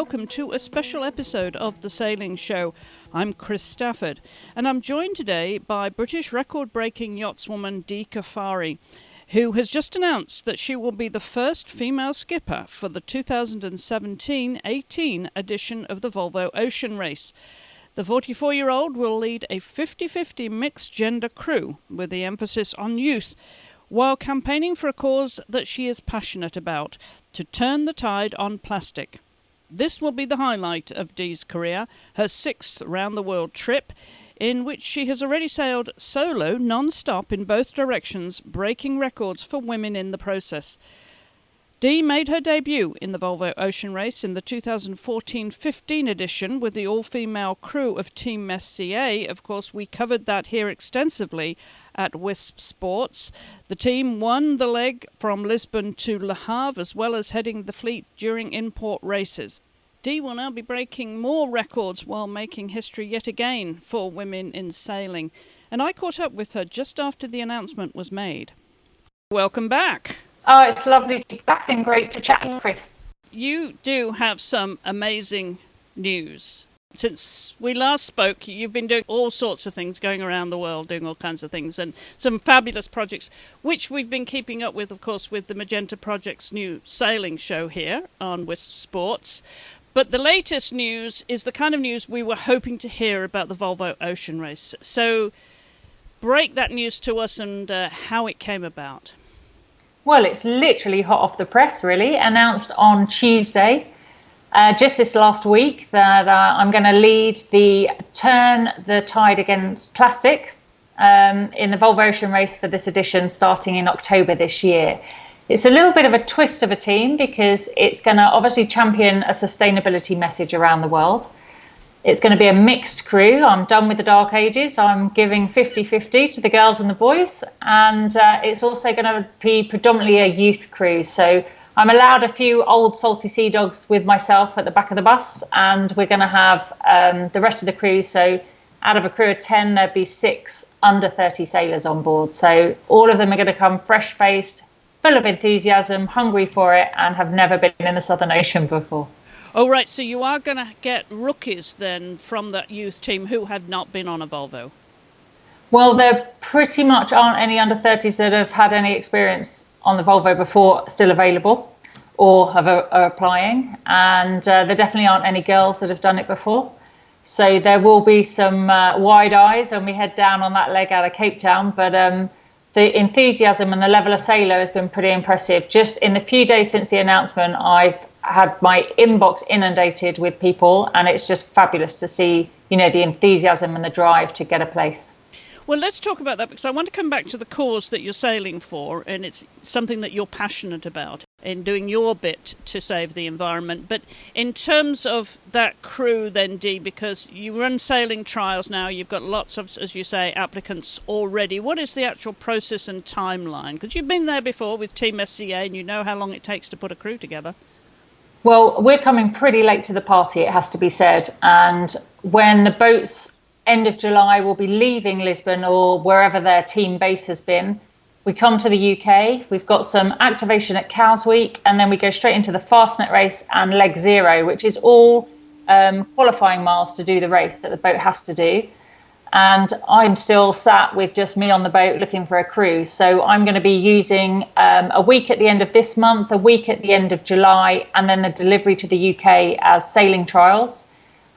welcome to a special episode of The Sailing Show. I'm Chris Stafford, and I'm joined today by British record-breaking yachtswoman Dee Caffari, who has just announced that she will be the first female skipper for the 2017-18 edition of the Volvo Ocean Race. The 44-year-old will lead a 50-50 mixed-gender crew with the emphasis on youth, while campaigning for a cause that she is passionate about, to turn the tide on plastic. This will be the highlight of Dee's career, her sixth round-the-world trip, in which she has already sailed solo, non-stop in both directions, breaking records for women in the process. Dee made her debut in the Volvo Ocean Race in the 2014-15 edition with the all-female crew of Team SCA. Of course, we covered that here extensively at Wisp Sports. The team won the leg from Lisbon to Le Havre, as well as heading the fleet during import races. Dee will now be breaking more records while making history yet again for women in sailing. And I caught up with her just after the announcement was made. Welcome back. Oh, it's lovely to be back and great to chat with Chris. You do have some amazing news. Since we last spoke, you've been doing all sorts of things, going around the world, doing all kinds of things, and some fabulous projects, which we've been keeping up with, of course, with the Magenta Project's new sailing show here on Wisp Sports. But the latest news is the kind of news we were hoping to hear about the Volvo Ocean Race. So break that news to us and how it came about. Well, it's literally hot off the press, really. Announced on Tuesday, just this last week, that I'm going to lead the Turn the Tide Against Plastic in the Volvo Ocean Race for this edition, starting in October this year. It's a little bit of a twist of a team because it's going to obviously champion a sustainability message around the world. It's going to be a mixed crew. I'm done with the dark ages. I'm giving 50-50 to the girls and the boys. And it's also going to be predominantly a youth crew. So I'm allowed a few old salty sea dogs with myself at the back of the bus. And we're going to have the rest of the crew. So out of a crew of 10, there'd be 6 under 30 sailors on board. So all of them are going to come fresh-faced, full of enthusiasm, hungry for it, and have never been in the Southern Ocean before. Oh, right. So you are going to get rookies then from that youth team who have not been on a Volvo? Well, there pretty much aren't any under 30s that have had any experience on the Volvo before still available or are applying. And there definitely aren't any girls that have done it before. So there will be some wide eyes when we head down on that leg out of Cape Town. But the enthusiasm and the level of sailor has been pretty impressive. Just in the few days since the announcement, I've had my inbox inundated with people, and it's just fabulous to see, the enthusiasm and the drive to get a place. Well, let's talk about that, because I want to come back to the cause that you're sailing for, and it's something that you're passionate about in doing your bit to save the environment. But in terms of that crew then, Dee, because you run sailing trials now, you've got lots of, as you say, applicants already. What is the actual process and timeline? Because you've been there before with Team SCA and you know how long it takes to put a crew together. Well, we're coming pretty late to the party, it has to be said. And when the boats, end of July, will be leaving Lisbon or wherever their team base has been, we come to the UK. We've got some activation at Cows Week, and then we go straight into the Fastnet race and leg 0, which is all qualifying miles to do the race that the boat has to do. And I'm still sat with just me on the boat looking for a crew. So I'm going to be using a week at the end of this month, a week at the end of July, and then the delivery to the UK as sailing trials.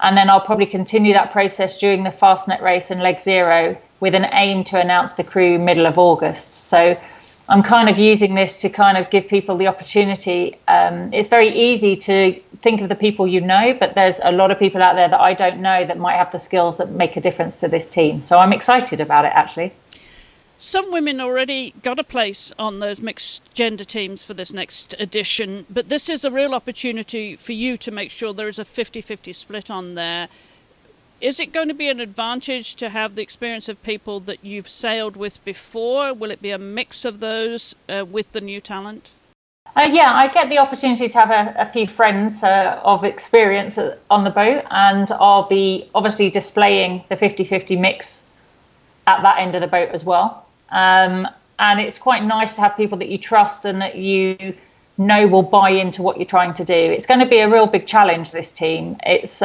And then I'll probably continue that process during the Fastnet race and leg 0 with an aim to announce the crew middle of August. So I'm kind of using this to kind of give people the opportunity. It's very easy to think of the people you know, but there's a lot of people out there that I don't know that might have the skills that make a difference to this team. So I'm excited about it, actually. Some women already got a place on those mixed gender teams for this next edition, but this is a real opportunity for you to make sure there is a 50-50 split on there. Is it going to be an advantage to have the experience of people that you've sailed with before? Will it be a mix of those with the new talent? Yeah, I get the opportunity to have a few friends of experience on the boat, and I'll be obviously displaying the 50-50 mix at that end of the boat as well. And it's quite nice to have people that you trust and that you will buy into what you're trying to do. It's going to be a real big challenge, this team. It's,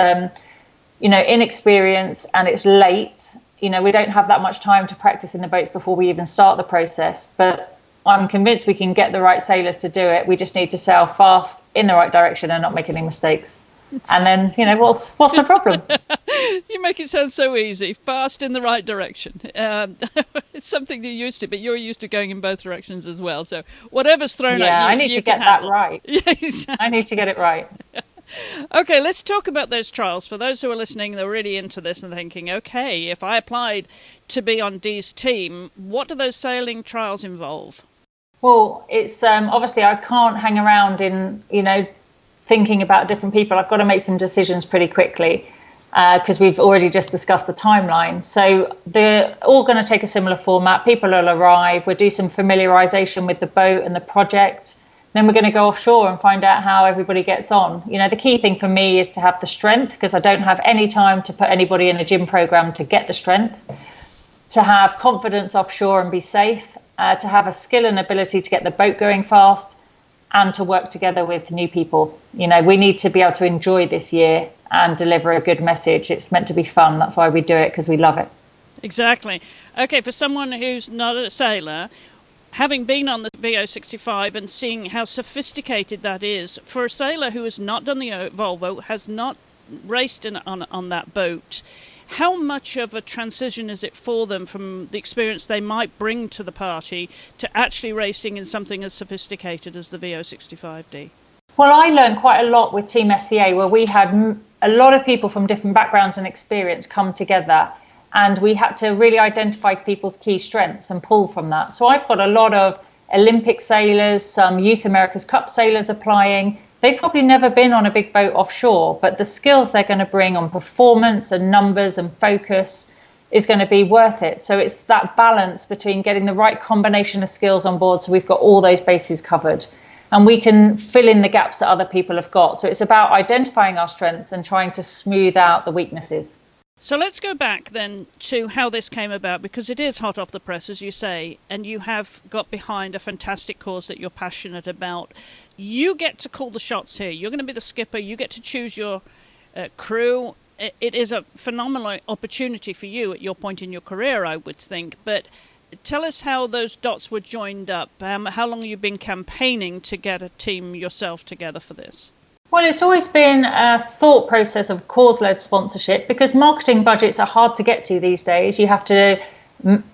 inexperienced, and it's late. We don't have that much time to practice in the boats before we even start the process. But I'm convinced we can get the right sailors to do it. We just need to sail fast in the right direction and not make any mistakes. And then, what's the problem? You make it sound so easy. Fast in the right direction. It's something you're used to, but you're used to going in both directions as well. So whatever's thrown at you, I need to get that right. Yes. I need to get it right. Okay, let's talk about those trials. For those who are listening, they're really into this and thinking, okay, if I applied to be on Dee's team, what do those sailing trials involve? Well, it's obviously I can't hang around in, thinking about different people. I've got to make some decisions pretty quickly because we've already just discussed the timeline. So they're all going to take a similar format. People will arrive. We'll do some familiarisation with the boat and the project. Then we're going to go offshore and find out how everybody gets on. The key thing for me is to have the strength, because I don't have any time to put anybody in a gym program to get the strength, to have confidence offshore and be safe, to have a skill and ability to get the boat going fast, and to work together with new people. We need to be able to enjoy this year and deliver a good message. It's meant to be fun. That's why we do it, because we love it. Exactly. Okay, for someone who's not a sailor, having been on the VO65 and seeing how sophisticated that is, for a sailor who has not done the Volvo, has not raced on that boat, how much of a transition is it for them from the experience they might bring to the party to actually racing in something as sophisticated as the VO65D? Well, I learned quite a lot with Team SCA, where we had a lot of people from different backgrounds and experience come together, and we had to really identify people's key strengths and pull from that. So I've got a lot of Olympic sailors, some Youth America's Cup sailors applying. They've probably never been on a big boat offshore, but the skills they're going to bring on performance and numbers and focus is going to be worth it. So it's that balance between getting the right combination of skills on board so we've got all those bases covered and we can fill in the gaps that other people have got. So it's about identifying our strengths and trying to smooth out the weaknesses. So let's go back then to how this came about, because it is hot off the press, as you say, and you have got behind a fantastic cause that you're passionate about. You get to call the shots here. You're going to be the skipper. You get to choose your crew. It is a phenomenal opportunity for you at your point in your career, I would think. But tell us how those dots were joined up. How long have you been campaigning to get a team yourself together for this? Well, it's always been a thought process of cause-led sponsorship, because marketing budgets are hard to get to these days. You have to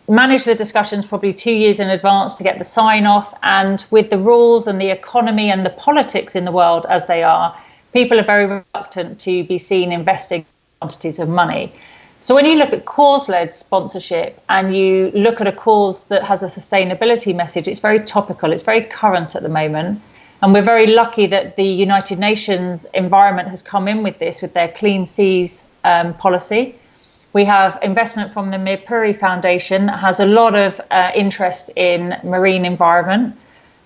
manage the discussions probably 2 years in advance to get the sign-off. And with the rules and the economy and the politics in the world as they are, people are very reluctant to be seen investing quantities of money. So when you look at cause-led sponsorship and you look at a cause that has a sustainability message, it's very topical, it's very current at the moment. And we're very lucky that the United Nations environment has come in with this, with their Clean Seas policy. We have investment from the Mirpuri Foundation that has a lot of interest in marine environment.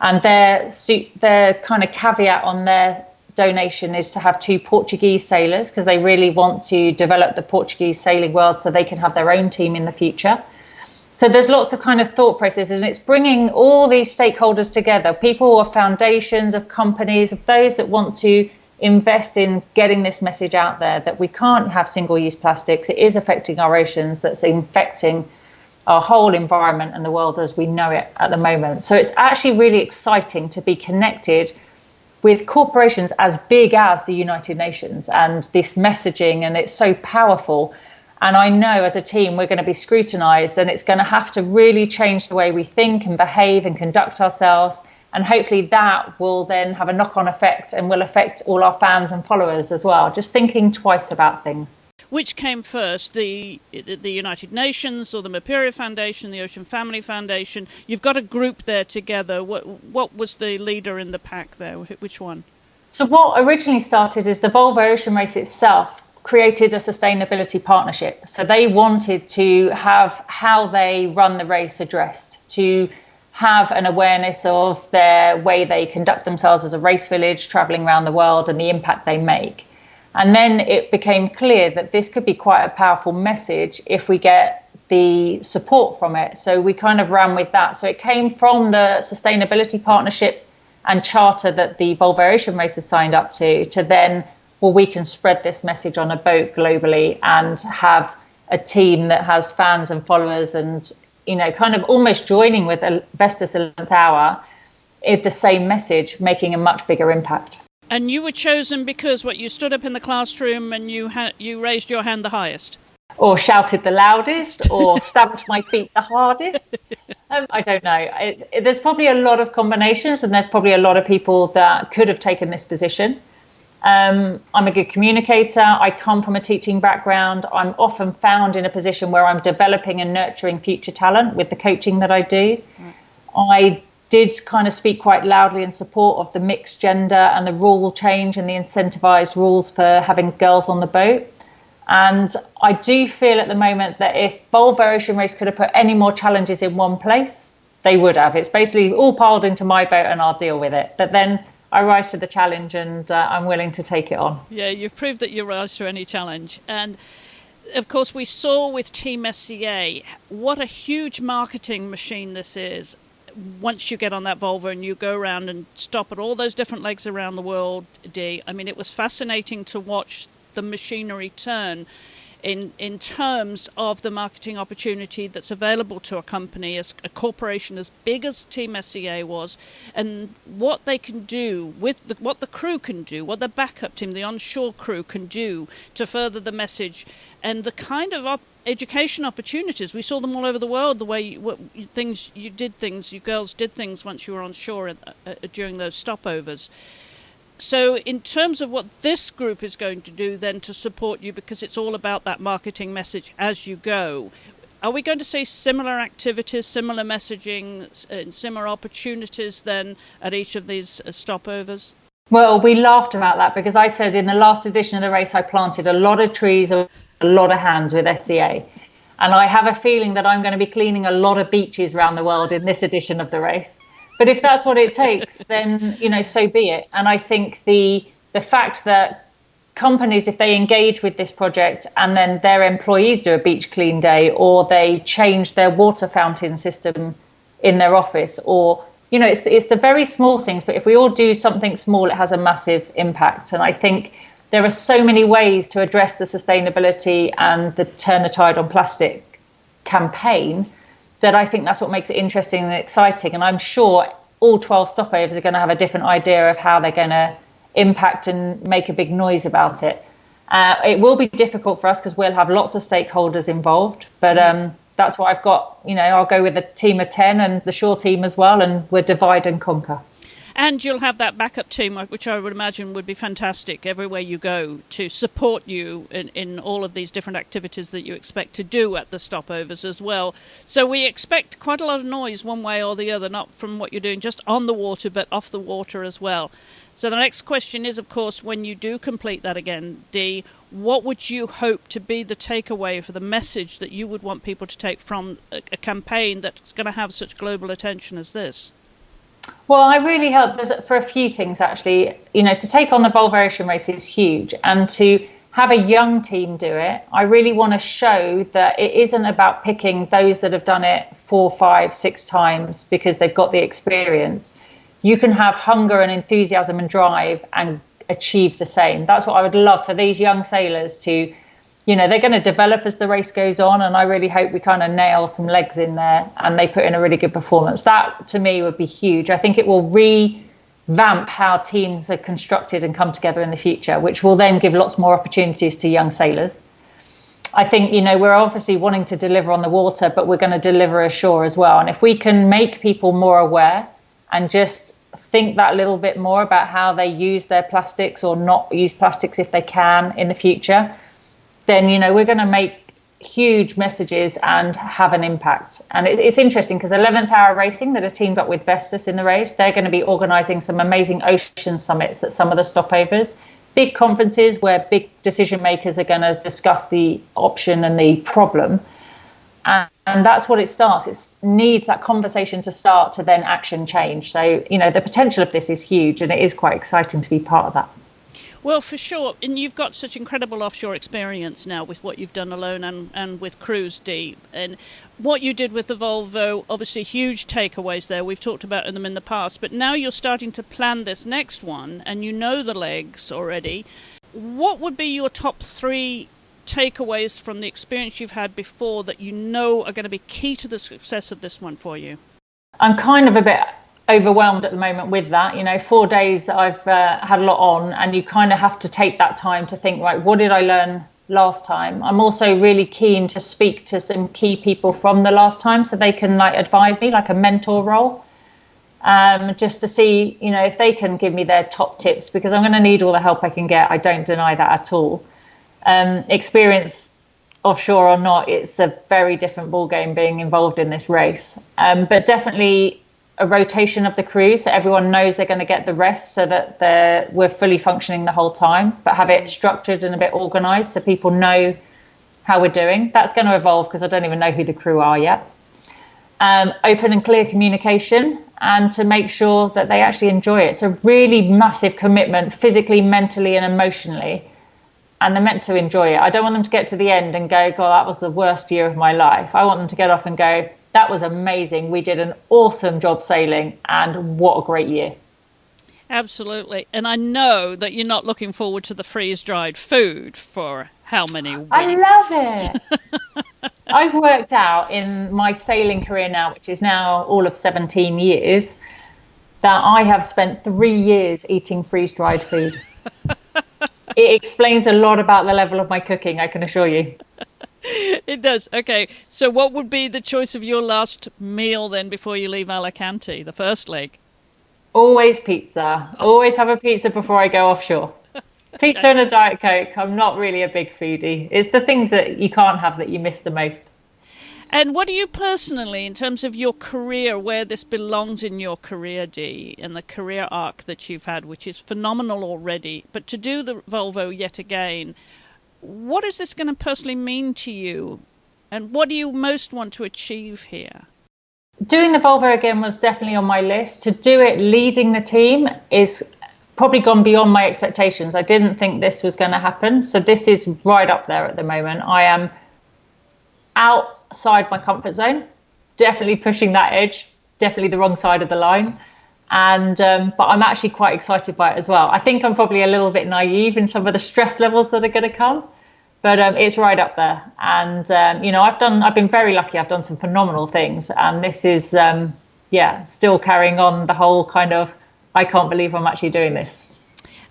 And their kind of caveat on their donation is to have 2 Portuguese sailors, because they really want to develop the Portuguese sailing world so they can have their own team in the future. So there's lots of kind of thought processes, and it's bringing all these stakeholders together, people of foundations, of companies, of those that want to invest in getting this message out there that we can't have single-use plastics. It is affecting our oceans, that's infecting our whole environment and the world as we know it at the moment. So it's actually really exciting to be connected with corporations as big as the United Nations and this messaging, and it's so powerful. And I know as a team, we're going to be scrutinised, and it's going to have to really change the way we think and behave and conduct ourselves. And hopefully that will then have a knock-on effect and will affect all our fans and followers as well. Just thinking twice about things. Which came first, the United Nations or the Mirpuri Foundation, the Ocean Family Foundation? You've got a group there together. What was the leader in the pack there? Which one? So what originally started is the Volvo Ocean Race itself created a sustainability partnership. So they wanted to have how they run the race addressed, to have an awareness of their way they conduct themselves as a race village, traveling around the world, and the impact they make. And then it became clear that this could be quite a powerful message if we get the support from it. So we kind of ran with that. So it came from the sustainability partnership and charter that the Volvo Ocean Race has signed up to then, well, we can spread this message on a boat globally and have a team that has fans and followers and, kind of almost joining with Vestas 11th Hour, it's the same message, making a much bigger impact. And you were chosen because you stood up in the classroom and you raised your hand the highest? Or shouted the loudest, or stamped my feet the hardest. I don't know. There's probably a lot of combinations, and there's probably a lot of people that could have taken this position. I'm a good communicator. I come from a teaching background. I'm often found in a position where I'm developing and nurturing future talent with the coaching that I do. I did kind of speak quite loudly in support of the mixed gender and the rule change and the incentivized rules for having girls on the boat. And I do feel at the moment that if Volvo Ocean Race could have put any more challenges in one place, they would have. It's basically all piled into my boat and I'll deal with it. But then I rise to the challenge and I'm willing to take it on. Yeah, you've proved that you rise to any challenge. And of course, we saw with Team SCA what a huge marketing machine this is. Once you get on that Volvo and you go around and stop at all those different legs around the world, Dee, I mean, it was fascinating to watch the machinery turn in terms of the marketing opportunity that's available to a company, as a corporation as big as Team SCA was, and what they can do with what the crew can do, what the backup team, the onshore crew can do to further the message, and the kind of education opportunities. We saw them all over the world, the way you girls did things once you were on shore during those stopovers. So in terms of what this group is going to do then to support you, because it's all about that marketing message as you go, are we going to see similar activities, similar messaging, and similar opportunities then at each of these stopovers? Well, we laughed about that because I said in the last edition of the race, I planted a lot of trees, a lot of hands with SCA. And I have a feeling that I'm going to be cleaning a lot of beaches around the world in this edition of the race. But if that's what it takes, then, so be it. And I think the fact that companies, if they engage with this project and then their employees do a beach clean day, or they change their water fountain system in their office, or, it's the very small things. But if we all do something small, it has a massive impact. And I think there are so many ways to address the sustainability and the Turn the Tide on Plastic campaign that I think that's what makes it interesting and exciting. And I'm sure all 12 stopovers are going to have a different idea of how they're going to impact and make a big noise about it. It will be difficult for us because we'll have lots of stakeholders involved, but that's what I've got. I'll go with a team of 10 and the shore team as well, and we'll divide and conquer. And you'll have that backup team, which I would imagine would be fantastic everywhere you go to support you in all of these different activities that you expect to do at the stopovers as well. So we expect quite a lot of noise one way or the other, not from what you're doing just on the water, but off the water as well. So the next question is, of course, when you do complete that again, Dee, what would you hope to be the takeaway for the message that you would want people to take from a campaign that's going to have such global attention as this? Well, I really hope for a few things, actually. To take on the Volvo Ocean Race is huge. And to have a young team do it, I really want to show that it isn't about picking those that have done it 4, 5, 6 times because they've got the experience. You can have hunger and enthusiasm and drive and achieve the same. That's what I would love for these young sailors to, they're going to develop as the race goes on. And I really hope we kind of nail some legs in there and they put in a really good performance. That to me would be huge. I think it will revamp how teams are constructed and come together in the future, which will then give lots more opportunities to young sailors. I think, we're obviously wanting to deliver on the water, but we're going to deliver ashore as well. And if we can make people more aware and just think that little bit more about how they use their plastics or not use plastics if they can in the future, then, we're going to make huge messages and have an impact. And it's interesting because 11th Hour Racing that are teamed up with Vestas in the race, they're going to be organising some amazing ocean summits at some of the stopovers, big conferences where big decision makers are going to discuss the option and the problem. And that's what it starts. It needs that conversation to start to then action change. So, the potential of this is huge and it is quite exciting to be part of that. Well, for sure. And you've got such incredible offshore experience now with what you've done alone and with cruise, Dee. And what you did with the Volvo, obviously huge takeaways there. We've talked about them in the past. But now you're starting to plan this next one and you know the legs already. What would be your top 3 takeaways from the experience you've had before that you know are going to be key to the success of this one for you? I'm kind of a bit overwhelmed at the moment with that. 4 days I've had a lot on, and you kind of have to take that time to think, right, what did I learn last time? I'm also really keen to speak to some key people from the last time so they can advise me, like a mentor role, just to see, if they can give me their top tips, because I'm going to need all the help I can get. I don't deny that at all. Experience offshore or not, it's a very different ball game being involved in this race, but definitely a rotation of the crew so everyone knows they're going to get the rest, so that we're fully functioning the whole time, but have it structured and a bit organized so people know how we're doing. That's going to evolve because I don't even know who the crew are yet. Open and clear communication, and to make sure that they actually enjoy it. It's a really massive commitment physically, mentally and emotionally, and they're meant to enjoy it. I don't want them to get to the end and go, God, that was the worst year of my life. I want them to get off and go, that was amazing. We did an awesome job sailing, and what a great year. Absolutely. And I know that you're not looking forward to the freeze-dried food for how many weeks? I love it. I've worked out in my sailing career now, which is now all of 17 years, that I have spent 3 years eating freeze-dried food. It explains a lot about the level of my cooking, I can assure you. It does. Okay, so what would be the choice of your last meal then before you leave Alicante, the first leg? Always pizza. Always have a pizza before I go offshore. Pizza and a Diet Coke. I'm not really a big foodie. It's the things that you can't have that you miss the most. And what do you personally, in terms of your career, where this belongs in your career, Dee, and the career arc that you've had, which is phenomenal already, but to do the Volvo yet again, what is this going to personally mean to you? And what do you most want to achieve here? Doing the Volvo again was definitely on my list. To do it leading the team is probably gone beyond my expectations. I didn't think this was going to happen. So this is right up there at the moment. I am outside my comfort zone, definitely pushing that edge, definitely the wrong side of the line. And but I'm actually quite excited by it as well. I think I'm probably a little bit naive in some of the stress levels that are going to come, but it's right up there. And I've been very lucky. I've done some phenomenal things, and this is still carrying on the whole kind of, I can't believe I'm actually doing this.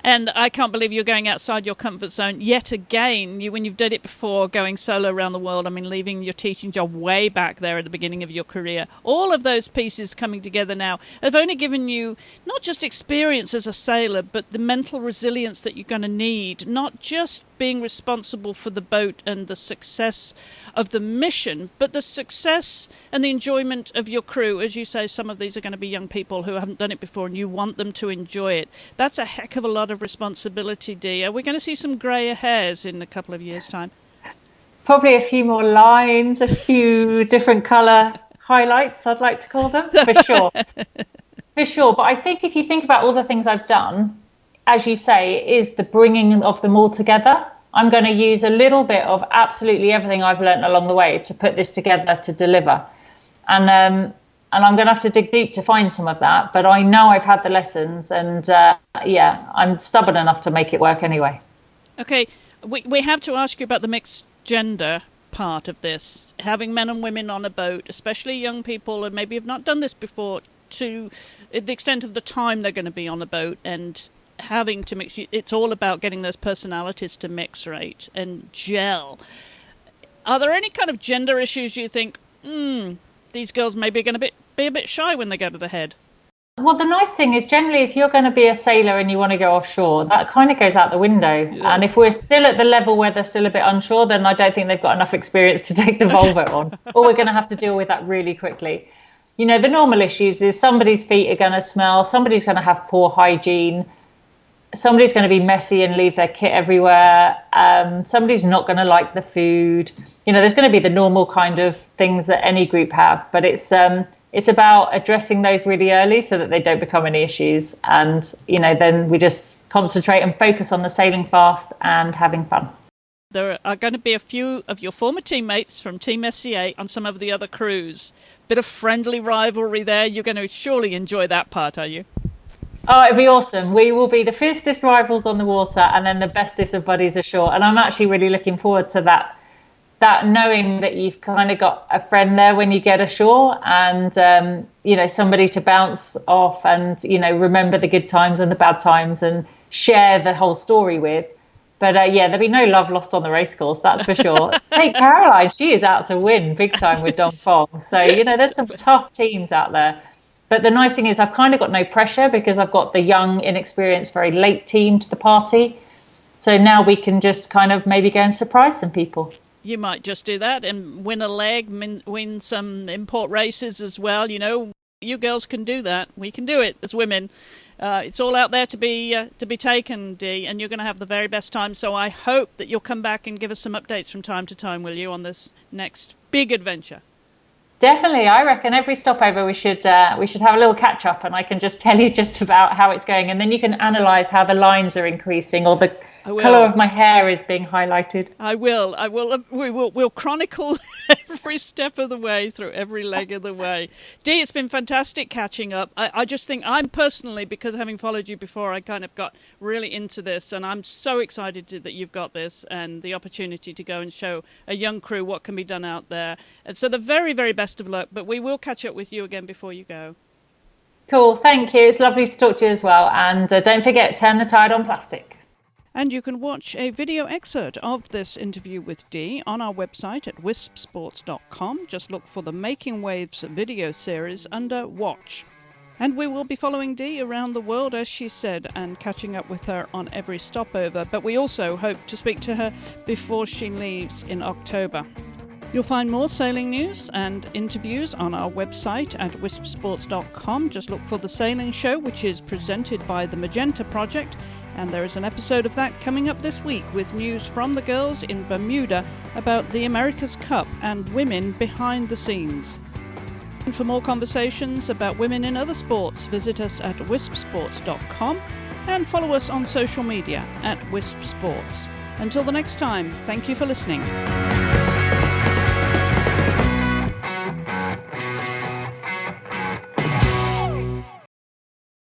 And I can't believe you're going outside your comfort zone yet again. When you've done it before, going solo around the world, leaving your teaching job way back there at the beginning of your career. All of those pieces coming together now have only given you not just experience as a sailor, but the mental resilience that you're going to need, not just being responsible for the boat and the success of the mission, but the success and the enjoyment of your crew. As you say, some of these are going to be young people who haven't done it before, and you want them to enjoy it. That's a heck of a lot of responsibility, Dee. Are we going to see some grey hairs in a couple of years' time? Probably a few more lines, a few different colour highlights, I'd like to call them, for sure. For sure. But I think if you think about all the things I've done, as you say, it is the bringing of them all together. I'm going to use a little bit of absolutely everything I've learned along the way to put this together to deliver. And I'm going to have to dig deep to find some of that. But I know I've had the lessons, and I'm stubborn enough to make it work anyway. Okay, we have to ask you about the mixed gender part of this. Having men and women on a boat, especially young people, and maybe have not done this before, to the extent of the time they're going to be on a boat and having to mix. It's all about getting those personalities to mix, right, and gel. Are there any kind of gender issues you think, these girls maybe are going to be a bit shy when they go to the head? Well, the nice thing is generally if you're going to be a sailor and you want to go offshore, that kind of goes out the window. Yes. And if we're still at the level where they're still a bit unsure, then I don't think they've got enough experience to take the Volvo on. Or we're going to have to deal with that really quickly. The normal issues is somebody's feet are going to smell, somebody's going to have poor hygiene, somebody's going to be messy and leave their kit everywhere. Somebody's not going to like the food. There's going to be the normal kind of things that any group have, but it's about addressing those really early so that they don't become any issues. And, then we just concentrate and focus on the sailing fast and having fun. There are going to be a few of your former teammates from Team SCA on some of the other crews. Bit of friendly rivalry there. You're going to surely enjoy that part, are you? Oh, it'd be awesome. We will be the fiercest rivals on the water and then the bestest of buddies ashore. And I'm actually really looking forward to that knowing that you've kind of got a friend there when you get ashore and, somebody to bounce off and, remember the good times and the bad times and share the whole story with. But there'll be no love lost on the racecourse, that's for sure. Hey, Caroline, she is out to win big time with Dong Fong. So, there's some tough teams out there. But the nice thing is I've kind of got no pressure because I've got the young, inexperienced, very late team to the party. So now we can just kind of maybe go and surprise some people. You might just do that and win a leg, win some import races as well. You girls can do that. We can do it as women. It's all out there to be taken, Dee, and you're going to have the very best time. So I hope that you'll come back and give us some updates from time to time, will you, on this next big adventure? Definitely. I reckon every stopover we should have a little catch up, and I can just tell you just about how it's going, and then you can analyse how the lines are increasing or the colour of my hair is being highlighted. I will. We'll chronicle every step of the way through every leg of the way. Dee, it's been fantastic catching up. I just think I'm personally, because having followed you before, I kind of got really into this, and I'm so excited that you've got this and the opportunity to go and show a young crew what can be done out there. And so the very, very best of luck, but we will catch up with you again before you go. Cool. Thank you. It's lovely to talk to you as well. And don't forget, turn the tide on plastic. And you can watch a video excerpt of this interview with Dee on our website at wispsports.com. Just look for the Making Waves video series under Watch. And we will be following Dee around the world, as she said, and catching up with her on every stopover. But we also hope to speak to her before she leaves in October. You'll find more sailing news and interviews on our website at wispsports.com. Just look for the Sailing Show, which is presented by the Magenta Project. And there is an episode of that coming up this week with news from the girls in Bermuda about the America's Cup and women behind the scenes. And for more conversations about women in other sports, visit us at wispsports.com and follow us on social media at wispsports. Until the next time, thank you for listening.